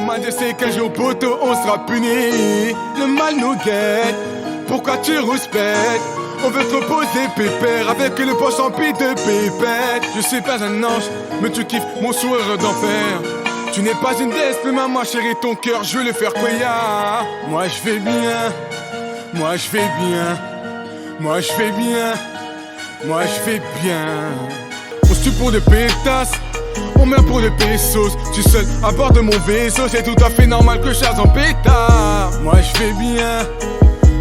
mal, je sais qu'un jour poteau on sera puni. Le mal nous guette, pourquoi tu rouspètes? On veut te reposer pépère avec le poche empli de pépettes. Je suis pas un ange, mais tu kiffes mon sourire d'enfer. Tu n'es pas une déesse, mais maman chérie, ton cœur, je veux le faire quoi. Moi je vais bien, moi je vais bien, moi je vais bien, moi je vais bien. On se tue pour des pétasses, on meurt pour des pesos. Tu seul à bord de mon vaisseau, c'est tout à fait normal que je chasse en pétard. Moi je vais bien,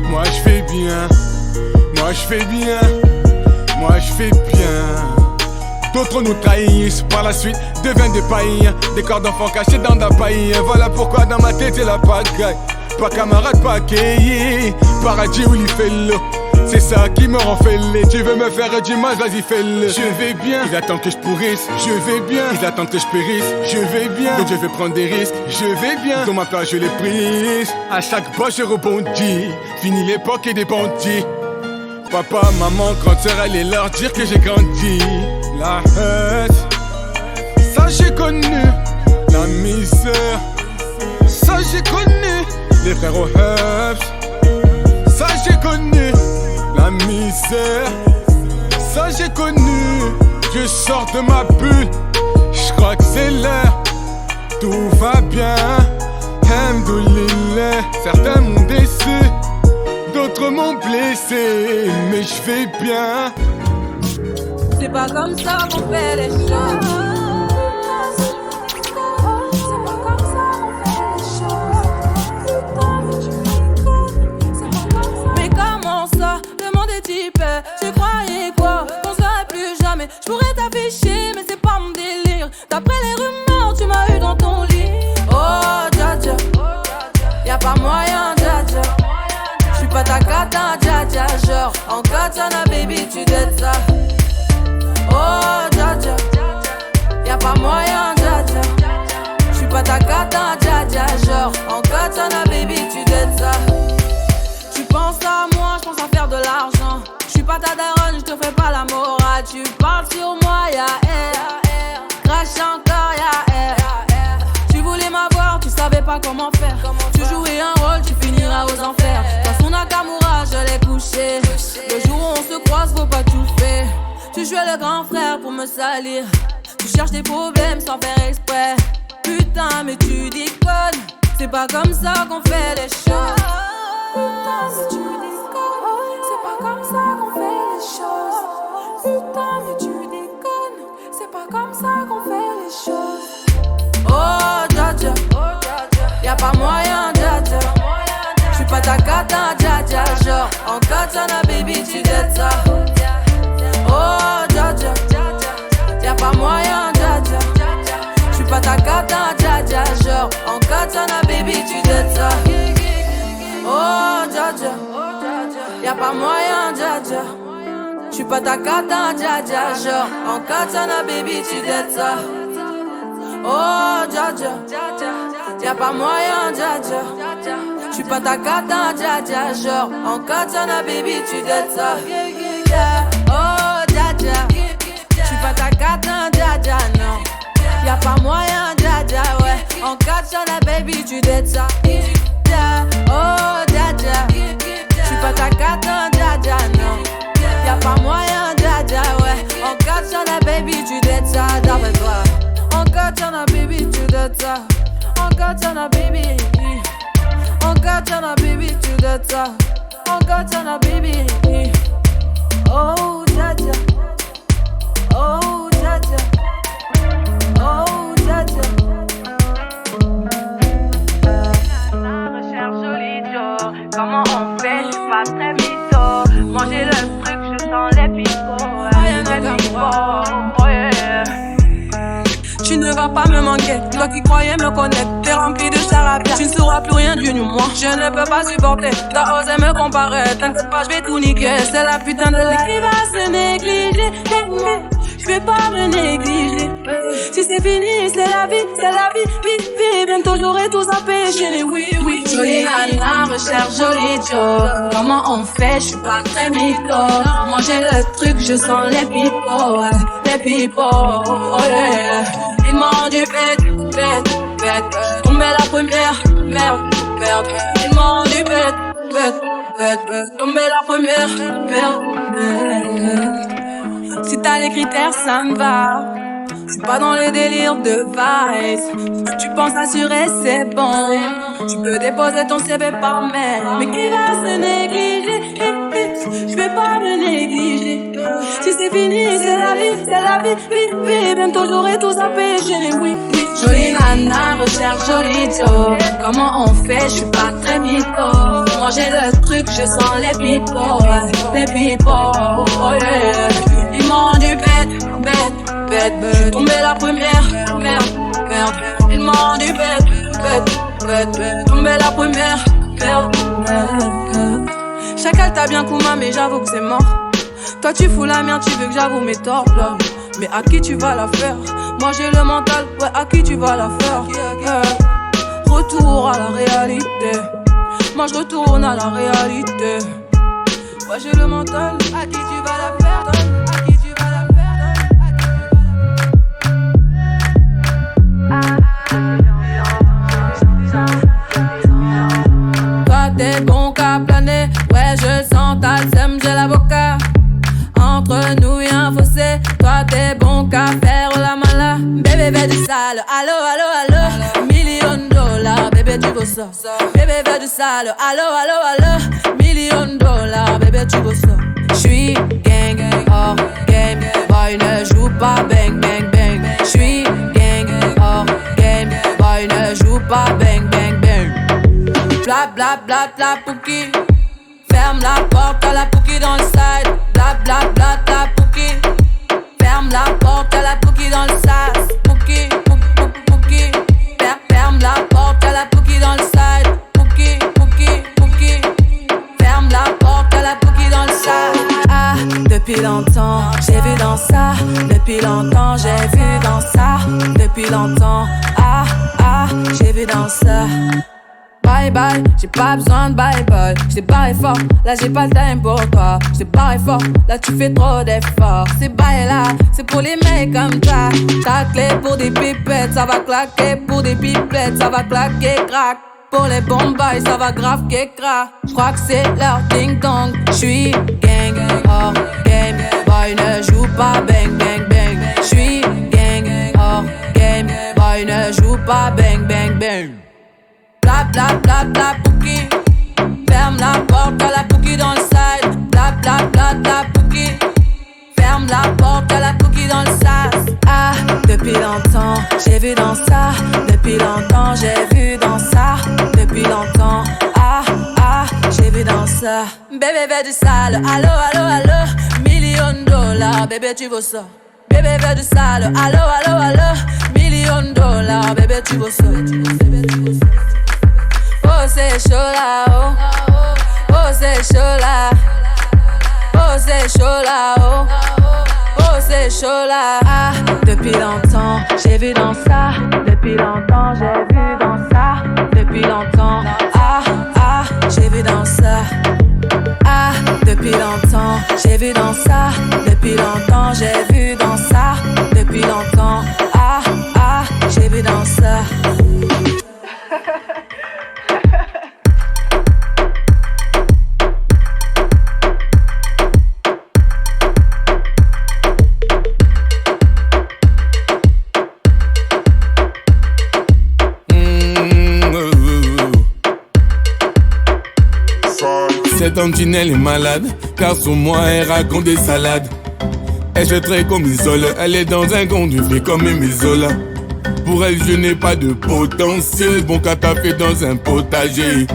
moi je vais bien, moi je vais bien, moi je vais bien. D'autres nous trahissent, par la suite deviennent des païens. Des corps d'enfants cachés dans la paille. Voilà pourquoi dans ma tête c'est la pagaille. Pas camarade, pas cueilli, paradis où il fait l'eau. C'est ça qui me rend fêlé. Tu veux me faire du mal, vas-y fais-le. Je vais bien, ils attendent que je pourrisse. Je vais bien, ils attendent que je périsse. Je vais bien, donc je vais prendre des risques. Je vais bien, dans ma place je les prise. À chaque pas je rebondis. Fini l'époque et des bandits. Papa, maman, grande sœur, allez leur dire que j'ai grandi. La haine, ça j'ai connu. La misère, ça j'ai connu. Les frères au Hubs, ça j'ai connu. La misère, ça j'ai connu. Je sors de ma bulle, je crois que c'est l'heure. Tout va bien, Hamdoulillah. Certains m'ont déçu, d'autres m'ont blessé, mais je vais bien. C'est pas comme ça qu'on fait les choses. C'est pas comme ça qu'on fait les choses. Mais comment ça, le monde est type. Tu croyais quoi, qu'on serait plus jamais. Je pourrais t'afficher, mais c'est pas mon délire. D'après les rumeurs, tu m'as eu dans ton lit. Oh, dja dja, y'a pas moyen, dja dja. J'suis pas ta cata, dja dja. Genre, en katana, baby, tu dettes ça. Oh, dja dja, y'a pas moyen, dja dja. J'suis pas ta cata, dja dja. Genre, en katana, baby, tu dettes ça. Tu penses à moi, j'pense à faire de l'argent. J'suis pas ta daronne, j'te fais pas la morale. Tu parles sur moi, y'a air. Crache encore, y'a air. Tu voulais m'avoir, tu savais pas comment faire. Tu jouais un rôle, tu finiras aux enfers. Dans son Nakamura, je l'ai couché. Le jour où on se croise, faut pas tout faire. Tu jouais le grand frère pour me salir. Tu cherches des problèmes sans faire exprès. Putain, mais tu déconnes. C'est pas comme ça qu'on fait les choses. Putain, mais tu déconnes. C'est pas comme ça qu'on fait les choses. Putain, mais tu déconnes. C'est pas comme ça qu'on fait les choses. Oh, dja dja, y'a pas moyen, dja dja. J'suis pas ta cata, dja dja. Genre, en katana, baby, tu dettes ça. Oh, dja dja, y'a pas moyen, dja dja. J'suis pas ta cata, dja dja. Genre, en katana, baby, tu dettes ça. Oh, dja dja, y'a pas moyen, dja dja. J'suis pas ta cata, dja dja. Genre, en katana, baby, tu dettes ça. Oh, dja dja, y'a pas moyen, dja dja. J'suis pas ta cata, dja dja. Genre, en katana, baby, tu dettes ça. Oh, dja dja, j'suis pas ta cata, dja dja, non. Y'a pas moyen, dja dja, ouais. En katana, baby, tu dettes ça. Oh, dja dja, j'suis pas ta cata, dja dja, non. Y'a pas moyen, dja dja, ouais. En katana, baby, tu dettes ça, d'après toi. En katana, baby, tu dettes ça. En katana, baby. En katana, baby, tu dettes ça. En katana, baby. Oh, dja dja. Oh, dja dja. Oh, dja dja. Recherche joli Joe. Comment on fait? J'suis pas très mytho. Manger le truc, je sens les picots. Les picots. Oh yeah. Tu ne vas pas me manquer, toi qui croyais me connaître. T'es rempli de charabia, tu ne sauras plus rien du moi. Je ne peux pas supporter, t'as osé me comparer. T'inquiète pas, je vais tout niquer. C'est la putain de la qui va se négliger. Je vais pas me négliger. Si c'est fini, c'est la vie, vie. Bientôt j'aurai tout à pécher. Oui. Jolie Anna recherche joli Joe. Comment on fait? J'suis pas très mytho. Manger le truc, je sens les picots. Les picots, oh yeah. Ils m'ont dit bête. Tombé la première première, merde, merde. Ils m'ont dit bête, bête, bête, bête. Tombé la première, merde, merde. Si t'as les critères, ça me va. J'suis pas dans les délires de vice. Tu penses assurer, c'est bon. Tu peux déposer ton CV par mail. Mais qui va se négliger? J'vais pas me négliger. Si c'est fini, c'est la vie, c'est la vie. Oui, oui, bientôt j'aurai tout à pécher. Oui, oui. Jolie nana, recherche joli Joe. Comment on fait? J'suis pas très mytho. Manger le truc, je sens les people. Les people, oh yeah. Ils m'ont du bête, bête, bête, bête. Tombé la première, merde, merde. Ils m'ont du bête, bête, bête, bête. Tombé la première, merde, merde. Chacal t'a bien Kouma, mais j'avoue que c'est mort. Toi tu fous la merde, tu veux que j'avoue mes torts, là. Mais à qui tu vas la faire? Moi j'ai le mental, ouais, à qui tu vas la faire? Retour à la réalité. Moi je retourne à la réalité. Ouais j'ai le mental, à qui tu vas la faire? À qui tu vas la faire? Toi t'es bon qu'à planer. Ouais je sens ta sème, j'ai l'avocat. Entre nous y'a un fossé. Toi t'es bon qu'à faire la mala. Bébé veut du sale, allo, allo, allo. $1,000,000, bébé tu veux ça. Bébé veut du sale, allo, allo, allo. $1,000,000, bébé tu veux ça. J'suis gang, hors game. Boy ne joue pas bang, bang, bang. J'suis gang, hors game. Boy ne joue pas bang, bang, bang. Bla bla bla bla pouki. Ferme la porte à la pouki dans le side. Bla bla bla bla pouki. Ferme la porte à la pouki dans le sas. Pouki, pouki, pouki. Ferme la porte à la pouki dans le side. Pouki, pouki, pouki. Ferme la porte à la pouki dans le sas. Ah, depuis longtemps, j'ai vu dans ça. Depuis longtemps, j'ai vu dans ça. Depuis longtemps, ah, ah, j'ai vu dans ça. Bye bye, j'ai pas besoin de bye bye. J't'ai barré fort, là j'ai pas le time pour toi. J't'ai barré fort, là tu fais trop d'efforts. C'est bye là, c'est pour les mecs comme ça. Ta clé pour des pipettes, ça va claquer. Pour des pipettes, ça va claquer, crack. Pour les bombes, ça va grave crack. J'crois que c'est leur ding dong. J'suis gang, hors game. Boy ne joue pas bang bang bang. J'suis gang, hors game. Boy ne joue pas bang bang bang. Bla bla bla bla pouki. Ferme la porte à la pouki dans le side. Bla bla bla bla pouki. Ferme la porte à la pouki dans le sas. Ah, depuis longtemps, j'ai vu dans ça. Depuis longtemps, j'ai vu dans ça. Depuis longtemps, ah, ah, j'ai vu dans ça. Bébé veut du sale, allo, allo, allo. $1,000,000, bébé tu veux ça. Bébé veut du sale, allo, allo, allo. $1,000,000, bébé tu veux ça. Oh c'est chaud là, oh. Oh c'est chaud là. Oh c'est chaud là, oh. Oh c'est chaud là. Ah, depuis longtemps, j'ai vu dans ça. Depuis longtemps, j'ai vu dans ça. Depuis longtemps, ah, ah, j'ai vu dans ça. Ah, depuis longtemps, j'ai vu dans ça. Depuis longtemps, j'ai vu dans ça. Depuis longtemps, ah, ah, j'ai vu dans ça. Cette tantinelle est malade, car sur moi elle raconte des salades. Elle se traite comme Isola, elle est dans un conduit fait comme une Isola. Pour elle je n'ai pas de potentiel, bon qu'à taper dans un potager.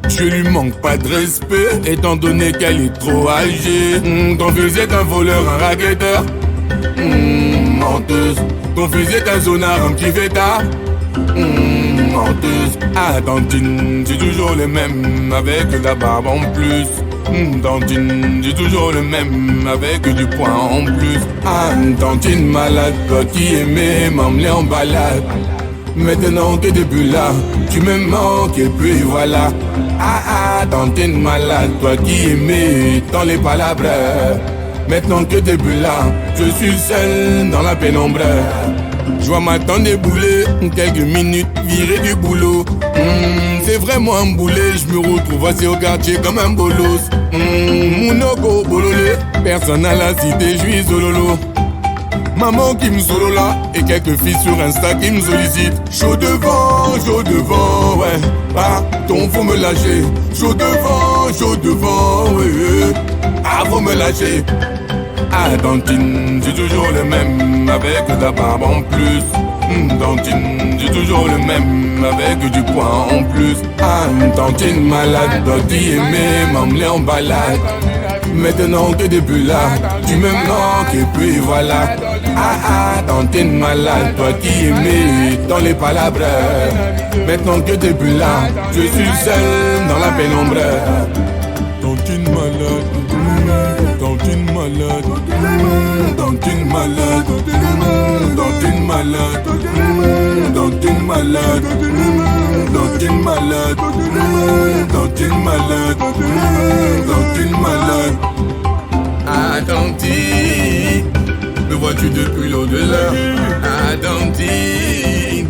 Je lui manque pas de respect, étant donné qu'elle est trop âgée. Ton fils est un voleur, un racketteur. Menteuse, ton fils est un zonard, un petit fêtard. Menteuse, ah tantine, c'est toujours le même, avec la barbe en plus. Tantine, c'est toujours le même, avec du poing en plus. Ah tantine malade, toi qui aimais m'emmener en balade. Maintenant que t'es plus là, tu me manques et puis voilà. Ah ah tantine malade, toi qui aimais tant les palabres. Maintenant que t'es plus là, je suis seul dans la pénombre. Je vois ma tante débouler, quelques minutes viré du boulot. C'est vraiment un boulet, je me retrouve assis au quartier comme un bolos. Mounoko bololé, personne à la cité, je suis sololo. Maman qui me solo là, et quelques filles sur Insta qui me sollicitent. Chaud devant, ouais. Pardon, faut me lâcher. Chaud devant, ouais. Ah, faut me lâcher. Ah, Dantine, c'est toujours le même, avec de la barbe en plus. Dantine, c'est toujours le même, avec du poids en plus. Ah, Dantine malade, doit t'y aimer, m'emmener en balade. Maintenant que depuis là, tu me manques et puis voilà. Dantine malade, toi qui aimais dans les palabres. Maintenant que depuis là, je suis seul dans la pénombre. Dantine malade, Dantine malade, Dantine malade, Dantine malade, Dantine malade, Dantine malade, Dantine malade, Dantine malade. Ah, Dantine, me vois-tu depuis l'au-delà? Ah, Dantine,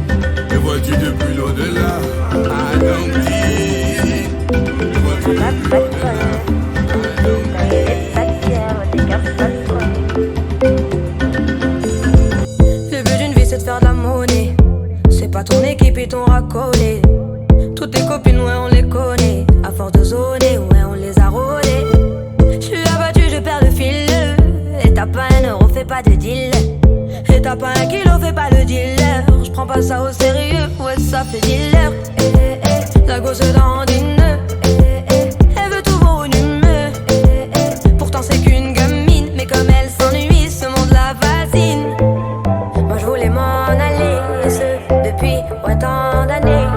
me vois-tu depuis l'au-delà? Ah, Dantine, me vois-tu depuis l'au-delà? Le but d'une vie c'est de faire de la monnaie. C'est pas ton équipe et ton racolé. Toutes tes copines ouais on les connaît. À force de zoner ouais on les a rôlées. J'suis abattu je perds le fil. Et t'as pas un euro fais pas de deal. Et t'as pas un kilo fais pas le dealer. J'prends pas ça au sérieux ouais ça fait dealer. La gosse dandine. Elle veut tout volumineux. Pourtant c'est qu'une gamine. Mais comme elle s'ennuie ce monde la fascine. Moi je voulais m'en aller. Et ce depuis ouais tant d'années.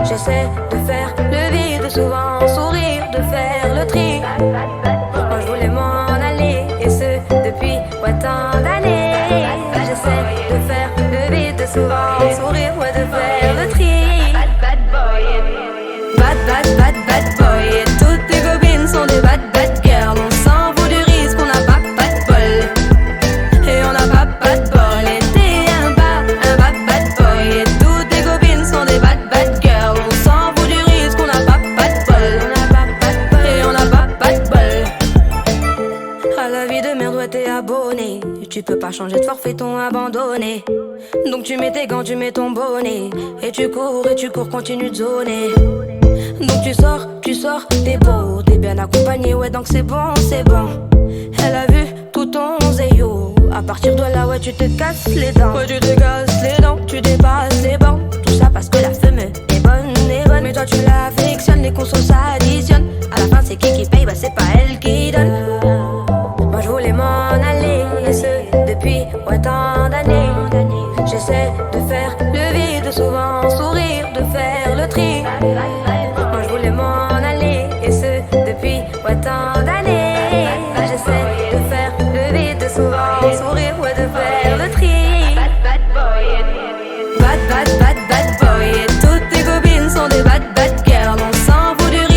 J'essaie de faire le vide souvent sourire. De faire le tri. Moi je voulais m'en aller. Et ce depuis ouais tant d'années. J'essaie de faire le vide souvent sourire. Ouais de faire le tri. Bad boy. Et toutes tes copines sont des bad girls. On s'en fout du risque, on n'a pas de bol. Et on n'a pas de bol. Et t'es un bad boy. Et toutes tes copines sont des bad girls. On s'en fout du risque, on n'a pas de bol. Et on n'a pas de bol. À la vie de merde, ouais t'es abonné. Tu peux pas changer de forfait, t'ont abandonné. Donc tu mets tes gants, tu mets ton bonnet. Et tu cours, continue de zoner. Donc tu sors, t'es beau, t'es bien accompagné, ouais donc c'est bon. Elle a vu tout ton zéyo. À partir de là, ouais tu te casses les dents. Ouais tu te casses les dents, tu dépasses les bancs. Tout ça parce que la femme est bonne. Mais toi tu l'affectionnes, les consos s'additionnent. À la fin c'est qui paye, bah c'est pas elle qui donne. Moi je voulais m'en aller, et ce depuis ouais tant d'années. J'essaie de faire le vide, souvent sourire, de faire le tri. Moi je voulais m'en aller, et ce depuis ouais tant d'années. J'essaie de faire le vide, souvent sourire, ouais de faire le tri. Bad boy. Et toutes tes copines sont des bad girls. On s'en fout du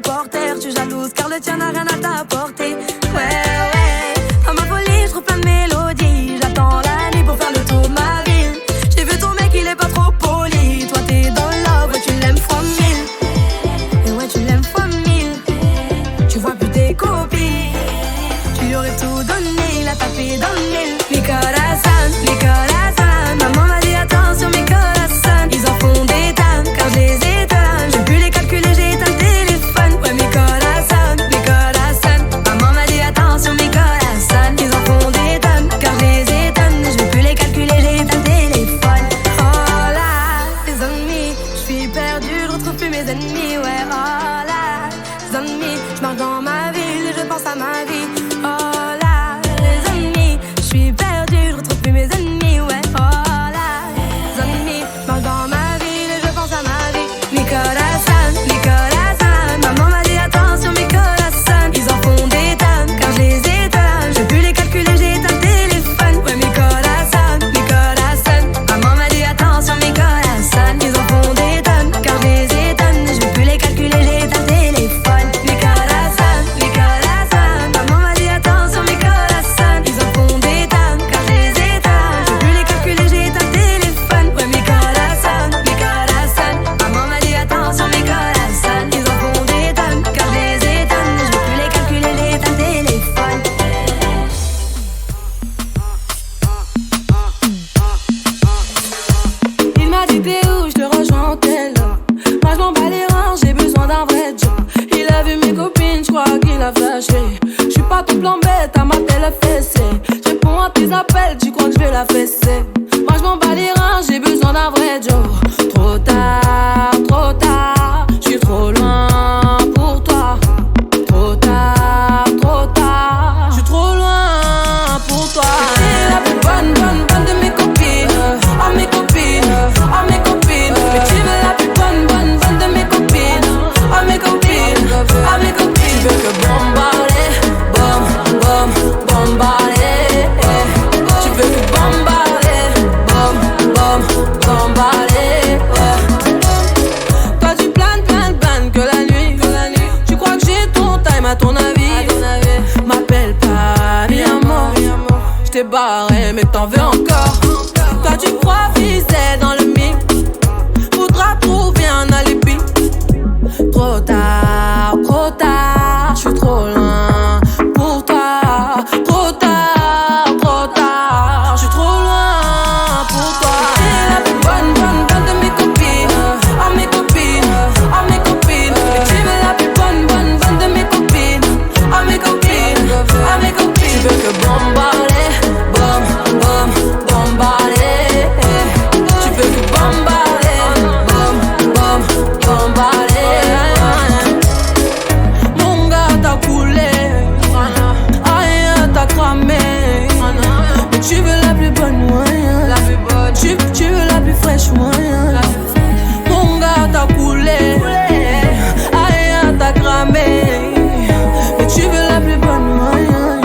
reporter. Tu jalouses car le tien n'a rien à t'apporter. Ouais, dans ma folie, je trouve plein de mélodies. J'attends la nuit pour faire le tour de ma ville. J'ai vu ton mec, il est pas trop poli. Toi t'es dans love, ouais tu l'aimes fois 1000. Et ouais tu l'aimes fois 1000. Tu vois plus tes copies. Tu lui aurais tout donné, il a tapé dans le mille. Mi corazón, mi corazón. Maman m'a dit attention mi corazón. Ils en font des dames quand je les étonne. J'ai pu les calculer, j'ai éteint le téléphone. Ouais mi corazón, mi corazón. Maman m'a dit attention mi corazón. Ils en font des dames quand je les étonne. Je vais plus les calculer, j'ai éteint le téléphone. Oh là, les ennemis, je suis perdu, je retrouve plus mes ennemis. Ouais, oh là, les ennemis, je marche dans ma ville et je pense à ma vie. Oh là, les ennemis, je suis perdu, je retrouve plus mes ennemis. Ouais, oh là, les ennemis, je marche dans ma ville et je pense à ma vie. Mi corazón, mi corazón. Maman m'a dit attention, mi corazón. Ils en font des dames quand je les étonne. J'ai pu les calculer, j'ai éteint le téléphone. Ouais, mi corazón, mi corazón. Maman m'a dit attention, mi corazón. Ils en font des dames quand je les étonne. Je vais plus les calculer, j'ai éteint le téléphone. Mi corazón, mi corazón. Maman m'a dit attention, mi corazón. Ils en font des dames quand je les étonne. Je vais plus les calculer, j'ai éteint le téléphone. Ouais, mi corazón, mi corazón. Maman m'a dit attention, mi corazón. Ils en font des dames quand je les étonne. Je vais plus les calculer, j'ai éteint le téléphone. Il m'a dit t'es où, je te rejoins en tel. Moi je m'en bats les reins, j'ai besoin d'un vrai job. Il a vu mes copines, je crois qu'il a flashé. Je suis pas tout plan bête, à ma telle fessée. Je réponds à tes appels, tu crois que je vais la fesser. Moi je m'en bats les reins, j'ai besoin d'un vrai job. Trop tard, je suis trop loin pour toi. Trop tard, je suis trop loin pour toi. T'es la plus bonne de mes copines. Oh mes copines, oh mes copines. Mais tu veux la plus bonne de mes copines. Oh mes copines, oh mes copines. Tu veux que bombarder, bombarder. Tu veux que bombarder, bombarder. Toi tu planes que la nuit. Tu crois que j'ai ton time à ton avis. M'appelle pas mi amor. J't'ai barré mais t'en veux encore. Toi tu crois viser dans le mille. Faudra trouver un alibi. Trop tard, je suis trop loin pour toi. Trop tard, je suis trop loin pour toi. T'es la plus bonne de mes copines. Oh mes copines, oh mes copines. Mais tu veux la plus bonne de mes copines. Oh mes copines, oh mes copines. Tu veux que bombarder, bombarder. Tu veux que bombarder, bombarder. Mon gars t'a coulé, aïe t'as cramé. Mais tu veux la plus bonne moyen. Tu veux la plus fraîche moyen. Mon gars t'a coulé, aïe t'as cramé. Mais tu veux la plus bonne moyen.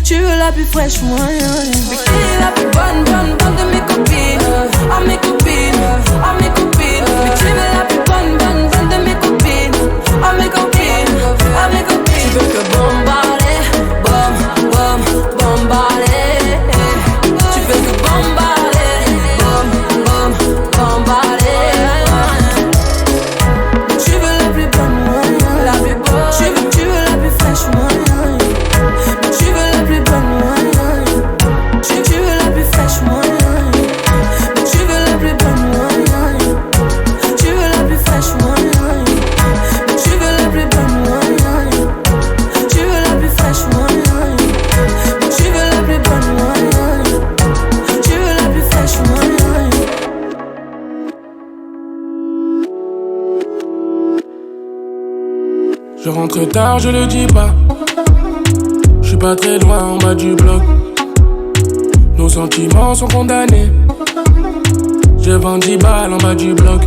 Tu veux la plus fraîche moyen. Mais qui est la plus bonne de mes copines. Oh mes copines, oh mes copines. Mais tu veux la plus bonne de mes copines. Oh mes copines, oh mes copines. Tu veux que bombarder, bombarder. Tu veux que bombarder, bombarder. Mais tu veux la plus bonne moyen. Tu veux la plus fraîche moyen. Mais tu veux la plus bonne moyen. Tu veux la plus fraîche moyen. Mais tu veux la plus bonne moyen. Tu veux la plus fraîche moyen. Mais tu veux la plus bonne moyen. Tu veux la plus fraîche moyen. Mais tu veux la plus bonne moyen. Tu veux la plus fraîche moyen. Je rentre tard, je le dis pas. Je suis pas très loin en bas du bloc. Nos sentiments sont condamnés. Je vends 10 balles en bas du bloc.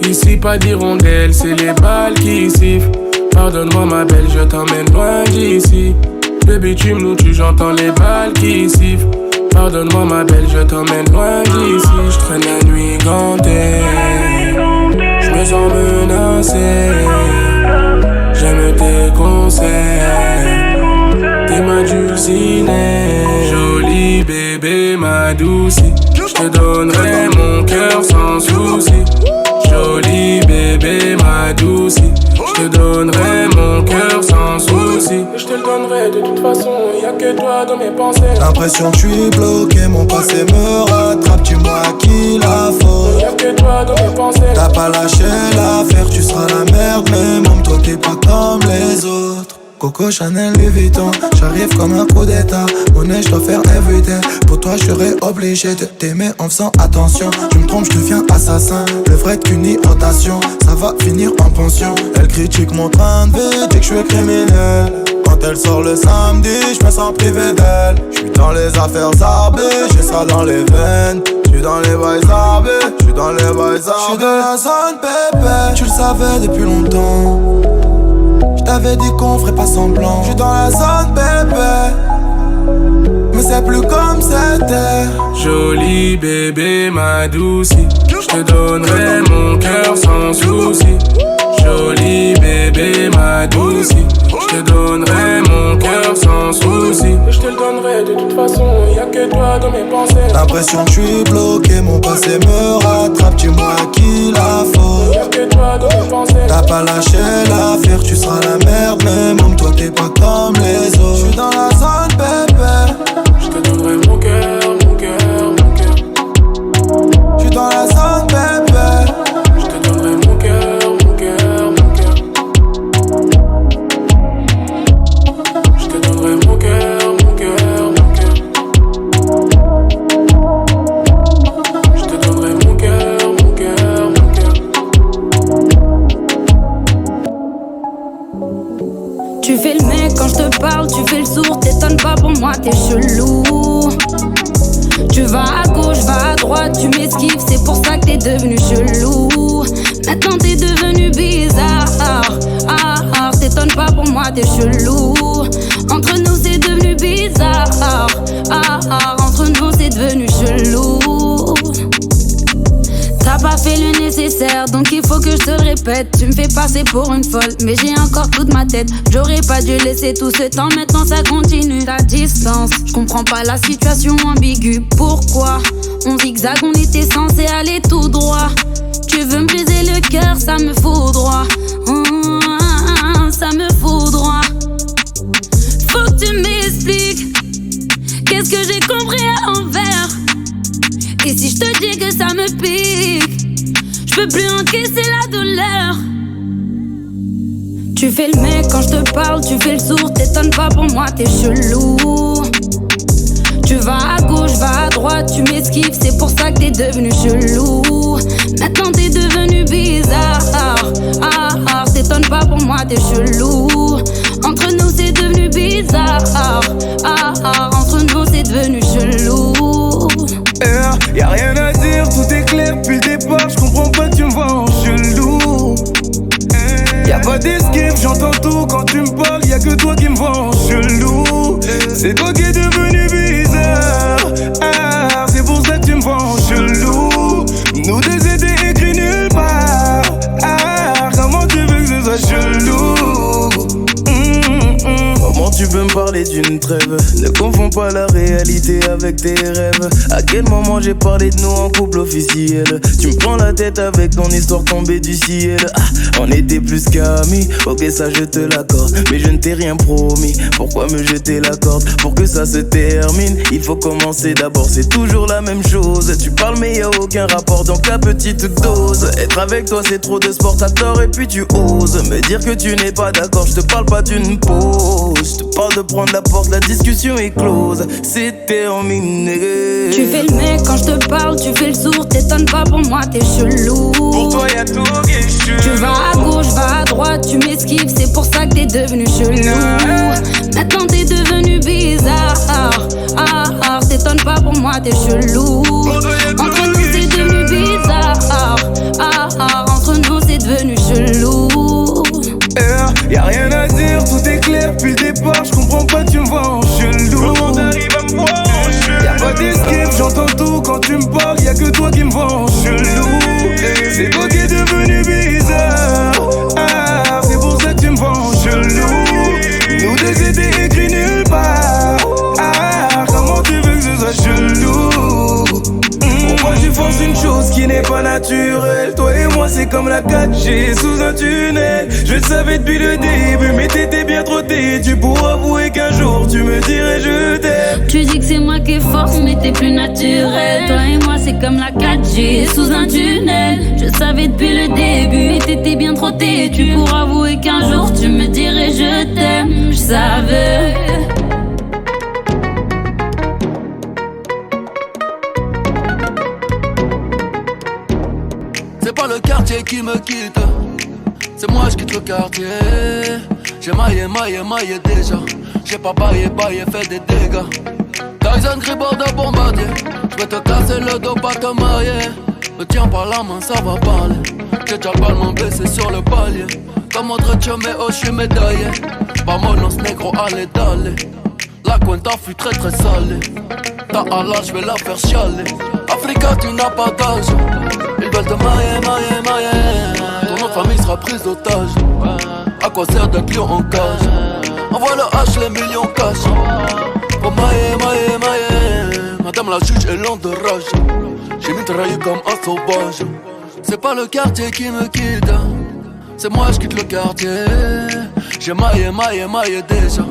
Ici pas d'hirondelle, c'est les balles qui sifflent. Pardonne-moi ma belle, je t'emmène loin d'ici. Le bitume nous tue, j'entends les balles qui sifflent. Pardonne-moi ma belle, je t'emmène loin d'ici. Je traîne la nuit gantée. me sens menacé. J'aime tes conseils. T'es ma dulcinée. Joli bébé, ma doucie. Je te donnerai mon cœur sans souci. Joli bébé, ma doucie. Je te donnerai mon cœur sans souci. Je te le donnerai de toute façon, y'a que toi dans mes pensées. L'impression que je suis bloqué, mon passé me rattrape. Dis-moi à qui la faute. Y'a que toi dans mes pensées. T'as pas lâché l'affaire, tu seras la merde. Mais même toi t'es pas comme les autres. Coco, Chanel, Louis Vuitton, j'arrive comme un coup d'état. Monnaie, je dois faire everyday. Pour toi, je serais obligé de t'aimer en faisant attention. Tu me trompes, je deviens assassin. Le vrai qu'une irritation, ça va finir en pension. Elle critique mon train de vie, dit que je suis criminel. Quand elle sort le samedi, je me sens privé d'elle. Je suis dans les affaires zarbées, j'ai ça dans les veines. Je suis dans les bails zarbés, je suis dans les bails zarbés. Je suis dans la zone bébé, tu le savais depuis longtemps. J't'avais dit qu'on ferait pas semblant. J'suis dans la zone bébé, mais c'est plus comme c'était. Joli bébé, ma doucie. J'te donnerai mon cœur sans souci. Joli bébé, ma doucie. J'te donnerai mon cœur sans souci. Je te le donnerai de toute façon, y'a que toi dans mes pensées. L'impression que je suis bloqué, mon passé me rattrape. Dis-moi à qui la faute. Y'a que toi dans mes pensées. T'as pas lâché l'affaire, tu seras la merde. Mais même toi t'es pas comme les autres. J'suis dans la zone bébé. Je te donnerai mon cœur, mon cœur, mon cœur. J'suis dans la zone bébé. Je te donnerai mon cœur, mon cœur, mon cœur. Je te donnerai mon cœur, mon cœur, mon cœur. Je te donnerai mon cœur, mon cœur, mon cœur. Tu fais le mec quand je te parle, tu fais le sourd, t'étonnes pas pour moi, t'es chelou. Tu vas à gauche, vas à droite, tu m'esquives, c'est pour ça que t'es devenu chelou. Maintenant t'es devenu bizarre, t'étonnes pas pour moi, t'es chelou. Entre nous c'est devenu bizarre, entre nous c'est devenu chelou. T'as pas fait le nécessaire, donc il faut que je te le répète. Tu me fais passer pour une folle, mais j'ai encore toute ma tête. J'aurais pas dû laisser tout ce temps, maintenant ça continue. Ta distance, je comprends pas la situation ambiguë. Pourquoi on zigzag, on était censé aller tout droit. Tu veux me briser le cœur, ça me foudroie. Ça me foudroie. Faut que tu m'expliques qu'est-ce que j'ai compris à l'envers. Et si je te dis que ça me pique, je peux plus encaisser la douleur. Tu fais le mec quand je te parle, tu fais le sourd, t'étonnes pas pour moi, t'es chelou. Tu vas à gauche, vas à droite, tu m'esquives, c'est pour ça que t'es devenu chelou. Maintenant t'es devenu bizarre, t'étonnes pas pour moi, t'es chelou. Entre nous c'est devenu bizarre, entre nous c'est devenu chelou. Y'a rien à dire, tout est clair depuis le départ. J'comprends pas, tu me vois en chelou. Y'a pas d'esquive, j'entends tout quand tu me parles. Y'a que toi qui me vois en chelou. C'est toi qui es devenu bizarre. C'est pour ça que tu me vois en chelou. Nous deux étaient écrits nulle part. Comment tu veux que ce soit chelou? Comment tu peux me parler d'une trêve? Ne confonds pas la réalité avec tes rêves. À quel moment j'ai parlé de nous en couple officiel? Tu me prends la tête avec ton histoire tombée du ciel. On était plus qu'amis, ok ça je te l'accorde. Mais je ne t'ai rien promis, pourquoi me jeter la corde? Pour que ça se termine, il faut commencer d'abord. C'est toujours la même chose, tu parles mais y'a aucun rapport. Donc la petite dose, être avec toi c'est trop de sport. T'as tort et puis tu oses me dire que tu n'es pas d'accord. Je te parle pas d'une pause, je te parle de prendre la porte, la discussion est close. C'est terminé. Tu fais le mec quand je te parle, tu fais le sourd, t'étonnes pas pour moi, t'es chelou. Pour toi y'a tout qui est chelou. Tu vas à gauche, vas à droite, tu m'esquives, c'est pour ça que t'es devenu chelou. Maintenant t'es devenu bizarre, t'étonnes pas pour moi, t'es chelou. Entre nous c'est devenu bizarre, entre nous c'est devenu chelou. Y'a rien à dire, tout est clair depuis le départ. J'comprends pas, tu me vois en chelou. Comment t'arrives à me voir en chelou? Y'a pas d'esquive, j'entends tout quand tu me parles. Y'a que toi qui me vois en chelou. C'est toi qui es devenu bizarre. naturel. Toi et moi c'est comme la 4G sous un tunnel. Je le savais depuis le début mais t'étais bien trotté. Tu pourras avouer qu'un jour tu me dirais je t'aime. Tu dis que c'est moi qui force mais t'es plus naturel. Toi et moi c'est comme la 4G sous un tunnel. Je savais depuis le début mais t'étais bien trotté. Tu pourras avouer qu'un jour tu me dirais je t'aime. Je savais. C'est pas le quartier qui me quitte, c'est moi je quitte le quartier. J'ai maillé déjà. J'ai pas baillé, fait des dégâts. Tyson Gribord de bombardier. J'vais te casser le dos, pas te mailler. Me tiens par la main, ça va parler. J'ai déjà le ballon blessé sur le palier. Comme autre mais oh j'suis médaillé. Vamonos négro, allez d'aller. La cuenta fut très très salée. Ta Allah j'vais la faire chialer. Africa tu n'as pas d'âge. Ils veulent te mailler. Ton nom de famille sera prise d'otage. À quoi sert d'être lion en cage? Envoie le H, les millions cash. Oh mailler. Madame la juge est lente de rage. J'ai mitraillé comme un sauvage. C'est pas le quartier qui me quitte, c'est moi je quitte le quartier. J'ai maillé déjà.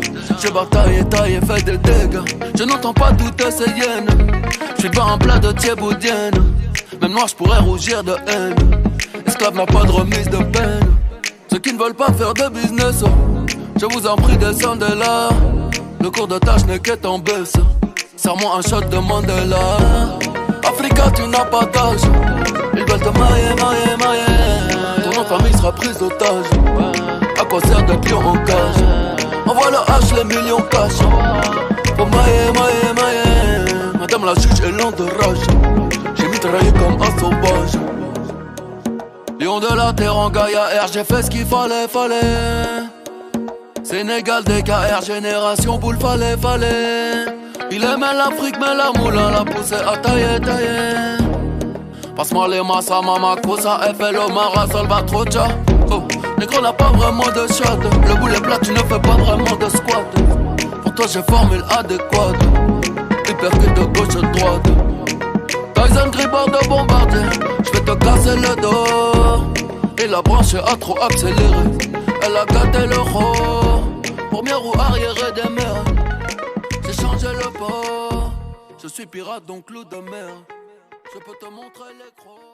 J'ai bataillé, fait des dégâts. Je n'entends pas toutes ces hyènes. J'suis pas un plat de thieboudienne. Même noir j'pourrais rougir de haine. Esclave n'a pas de remise de peine. Ceux qui ne veulent pas faire de business, je vous en prie descendez là. Le cours de tâche n'est qu'être en baisse. Serre-moi un shot de Mandela. Africa tu n'as pas d'âge. Ils veulent te mailler. Ton nom de famille sera prise d'otage. À quoi sert d'être lion en cage? Envoie le H, les millions cash. Oh mailler. Madame la juge est lente de rage. J'ai mitraillé comme un sauvage. Lion de la terre en Gaïa R, j'ai fait ce qu'il fallait. Sénégal, DKR, génération boule, fallait. Il aimait l'Afrique, mais la moulin l'a poussé à tailler. Passe-moi les massas, mama, cosa, FL, Omara, Salvatrocha. Oh, négro n'a pas vraiment de shot. Le boulet plat, tu ne fais pas vraiment de squat. Pour toi, j'ai formule adéquate. Hypercute de gauche à droite. Tyson Gribord de bombardier. J'vais te casser le dos. Et la branche a trop accéléré. Elle a gâté le rôle. Première roue arrière des mers. J'ai changé le port. Je suis pirate donc loup de mer. Je peux te montrer les crocs.